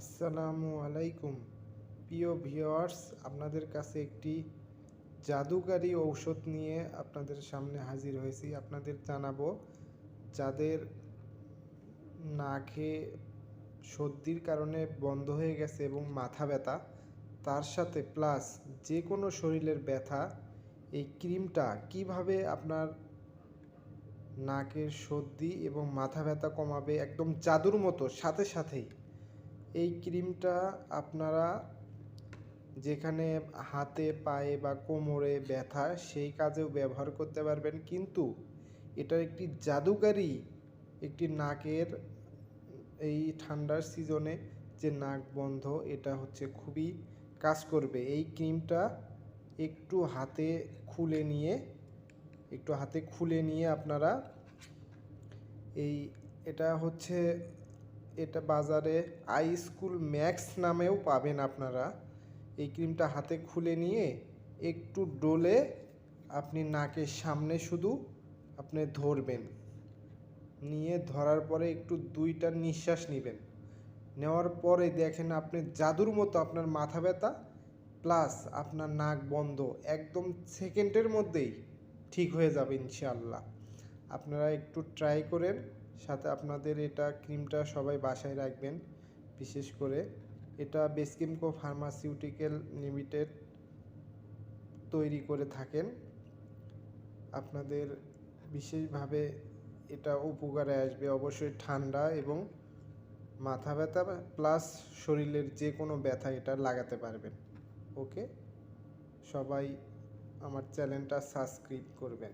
আসসালামু আলাইকুম প্রিয় ভিউয়ার্স, আপনাদের কাছে একটি জাদুকারী ঔষধ নিয়ে আপনাদের সামনে হাজির হয়েছি। আপনাদের জানাবো, যাদের নাকে সর্দির কারণে বন্ধ হয়ে গেছে এবং মাথা ব্যথা, তার সাথে প্লাস যে কোনো শরীরের ব্যথা, এই ক্রিমটা কিভাবে আপনার নাকের সর্দি এবং মাথা ব্যথা কমাবে একদম জাদুর মতো সাথে সাথেই। এই ক্রিমটা আপনারা যেখানে হাতে পায়ে বা কোমরে ব্যথা সেই কাজেও ব্যবহার করতে পারবেন, কিন্তু এটার একটি জাদুকারী একটি নাকের এই ঠান্ডার সিজনে যে নাক বন্ধ, এটা হচ্ছে খুবই কাজ করবে। এই ক্রিমটা একটু হাতে খুলে নিয়ে আপনারা এটা বাজারে আইস্কুল ম্যাক্স নামেও পাবেন আপনারা। এই ক্রিমটা হাতে খুলে নিয়ে একটু ডলে আপনি নাকের সামনে শুধু আপনি ধরবেন, নিয়ে ধরার পরে একটু 2টা নিঃশ্বাস নেবেন। নেওয়ার পরে দেখেন আপনি জাদুর মতো আপনার মাথা ব্যথা প্লাস আপনার নাক বন্ধ একদম সেকেন্ডের মধ্যেই ঠিক হয়ে যাবে ইনশাআল্লাহ। আপনারা একটু ট্রাই করেন, সাথে আপনাদের এটা ক্রিমটা সবাই বাসায় রাখবেন। বিশেষ করে এটা বেসকিমকো ফার্মাসিউটিক্যাল লিমিটেড তৈরি করে থাকেন। আপনাদের বিশেষভাবে এটা উপকারে আসবে অবশ্যই। ঠান্ডা এবং মাথা ব্যথা প্লাস শরীরের যে কোনো ব্যথা এটা লাগাতে পারবেন। ওকে, সবাই আমার চ্যানেলটা সাবস্ক্রাইব করবেন।